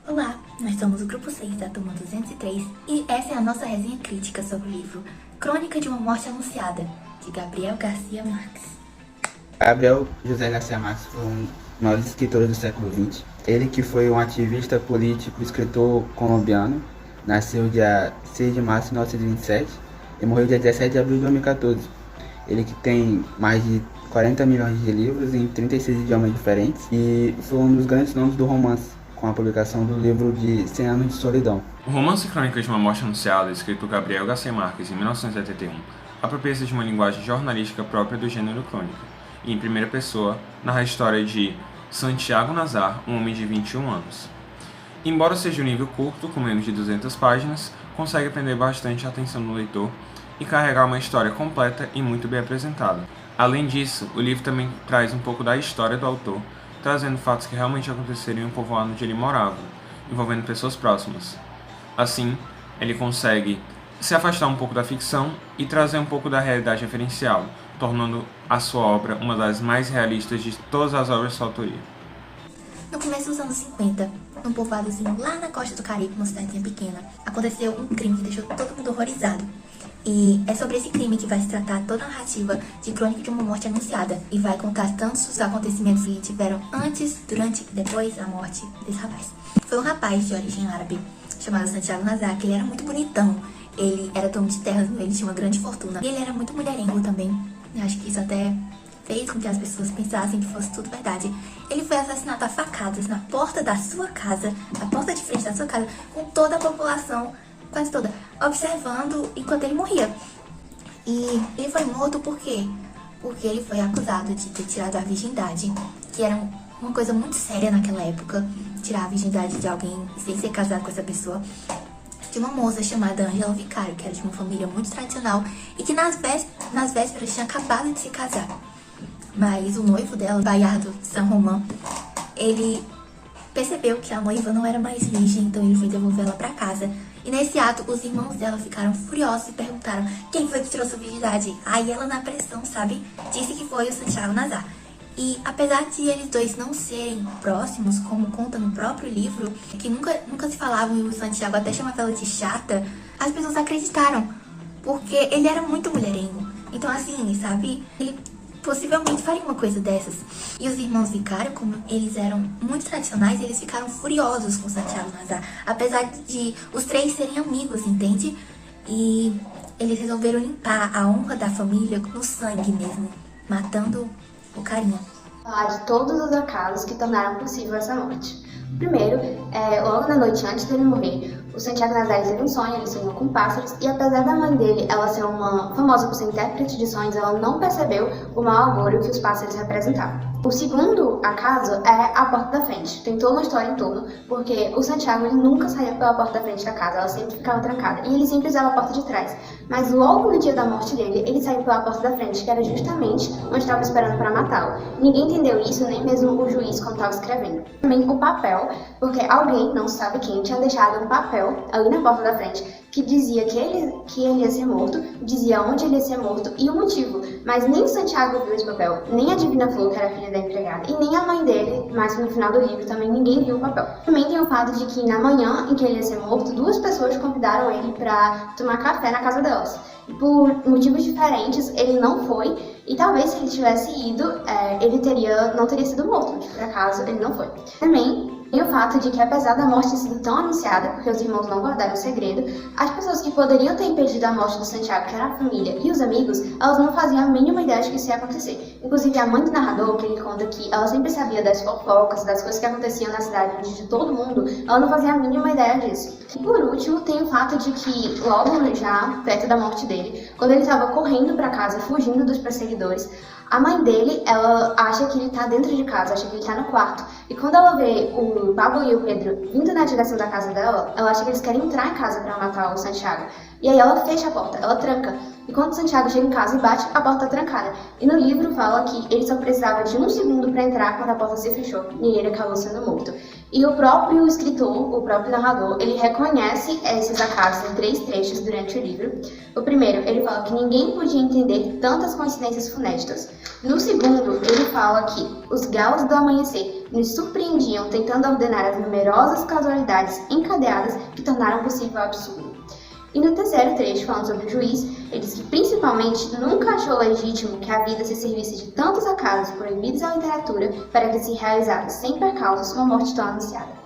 Olá, nós somos o grupo 6 da turma 203 e essa é a nossa resenha crítica sobre o livro Crônica de uma Morte Anunciada, de Gabriel Garcia Marques. Gabriel José Garcia Marques foi um dos maiores escritores do século XX. Ele que foi um ativista político, escritor colombiano, nasceu dia 6 de março de 1927 e morreu dia 17 de abril de 2014. Ele que tem mais de 40 milhões de livros em 36 idiomas diferentes e foi um dos grandes nomes do romance, com a publicação do livro de 100 Anos de Solidão. O romance Crônica de uma Morte Anunciada, escrito por Gabriel Garcia Marques em 1981, apropria-se de uma linguagem jornalística própria do gênero crônica, e em primeira pessoa narra a história de Santiago Nazar, um homem de 21 anos. Embora seja um livro curto, com menos de 200 páginas, consegue prender bastante a atenção do leitor e carregar uma história completa e muito bem apresentada. Além disso, o livro também traz um pouco da história do autor, trazendo fatos que realmente aconteceram em um povoado onde ele morava, envolvendo pessoas próximas. Assim, ele consegue se afastar um pouco da ficção e trazer um pouco da realidade referencial, tornando a sua obra uma das mais realistas de todas as obras de sua autoria. No começo dos anos 50, num povoadozinho lá na costa do Caribe, uma cidadezinha pequena, aconteceu um crime que deixou todo mundo horrorizado. E é sobre esse crime que vai se tratar toda a narrativa de Crônica de uma Morte Anunciada. E vai contar tantos os acontecimentos que tiveram antes, durante e depois da morte desse rapaz. Foi um rapaz de origem árabe, chamado Santiago Nazar, que ele era muito bonitão. Ele era dono de terras, ele tinha uma grande fortuna. E ele era muito mulherengo também. Eu acho que isso até fez com que as pessoas pensassem que fosse tudo verdade. Ele foi assassinado a facadas na porta da sua casa, na porta de frente da sua casa, com toda a população, quase toda, observando enquanto ele morria. E ele foi morto por quê? Porque ele foi acusado de ter tirado a virgindade, que era uma coisa muito séria naquela época, tirar a virgindade de alguém sem ser casado com essa pessoa, de uma moça chamada Ângela Vicário, que era de uma família muito tradicional e que nas vésperas tinha acabado de se casar. Mas o noivo dela, Bayardo San Román, ele percebeu que a noiva não era mais virgem, então ele foi devolvê-la para casa. E nesse ato, os irmãos dela ficaram furiosos e perguntaram quem foi que tirou sua virgindade. Aí ela, na pressão, sabe, disse que foi o Santiago Nazar. E apesar de eles dois não serem próximos, como conta no próprio livro, que nunca se falavam e o Santiago até chamava ela de chata, as pessoas acreditaram, porque ele era muito mulherengo. Então assim, sabe, ele possivelmente faria uma coisa dessas. E os irmãos Vicário, como eles eram muito tradicionais, eles ficaram furiosos com Santiago Nazar, apesar de os três serem amigos, entende? E eles resolveram limpar a honra da família no sangue mesmo, matando o carinha. Falar de todos os acasos que tornaram possível essa morte. Primeiro, logo na noite antes dele morrer, o Santiago Nazar teve um sonho, ele sonhou com pássaros, e apesar da mãe dele, ela ser uma famosa por ser intérprete de sonhos, ela não percebeu o mau agouro que os pássaros representavam. O segundo acaso é a porta da frente. Tem toda uma história em torno, porque o Santiago ele nunca saía pela porta da frente da casa, ela sempre ficava trancada, e ele sempre usava a porta de trás. Mas logo no dia da morte dele, ele saiu pela porta da frente, que era justamente onde estava esperando para matá-lo. Ninguém entendeu isso, nem mesmo o juiz quando estava escrevendo. Também o papel, porque alguém, não sabe quem, tinha deixado um papel ali na porta da frente que dizia que ele ia ser morto, dizia onde ele ia ser morto e o motivo. Mas nem Santiago viu esse papel, nem a Divina Flor, que era a filha da empregada, e nem a mãe dele, mas no final do livro também ninguém viu o papel. Também tem o fato de que na manhã em que ele ia ser morto, duas pessoas convidaram ele para tomar café na casa delas. E por motivos diferentes, ele não foi, e talvez se ele tivesse ido, ele não teria sido morto, mas por acaso ele não foi. Também tem o fato de que, apesar da morte ter sido tão anunciada, porque os irmãos não guardaram o segredo, as pessoas que poderiam ter impedido a morte do Santiago, que era a família e os amigos, elas não faziam a mínima ideia de que isso ia acontecer. Inclusive, a mãe do narrador, que ele conta que ela sempre sabia das fofocas, das coisas que aconteciam na cidade, de todo mundo, ela não fazia a mínima ideia disso. E por último, tem o fato de que, logo já, perto da morte dele, quando ele estava correndo para casa, fugindo dos perseguidores, a mãe dele, ela acha que ele tá dentro de casa, acha que ele tá no quarto. E quando ela vê o Pablo e o Pedro vindo na direção da casa dela, ela acha que eles querem entrar em casa para matar o Santiago. E aí ela fecha a porta, ela tranca. E quando o Santiago chega em casa e bate, a porta tá trancada. E no livro fala que ele só precisava de 1 segundo para entrar quando a porta se fechou. E ele acabou sendo morto. E o próprio escritor, o próprio narrador, ele reconhece esses acasos em 3 trechos durante o livro. O primeiro, ele fala que ninguém podia entender tantas coincidências funestas. No segundo, ele fala que os galos do amanhecer nos surpreendiam tentando ordenar as numerosas casualidades encadeadas que tornaram possível o absurdo. E no terceiro trecho, falando sobre o juiz, ele diz que principalmente nunca achou legítimo que a vida se servisse de tantos acasos proibidos à literatura para que se realizasse sem percalços uma morte tão anunciada.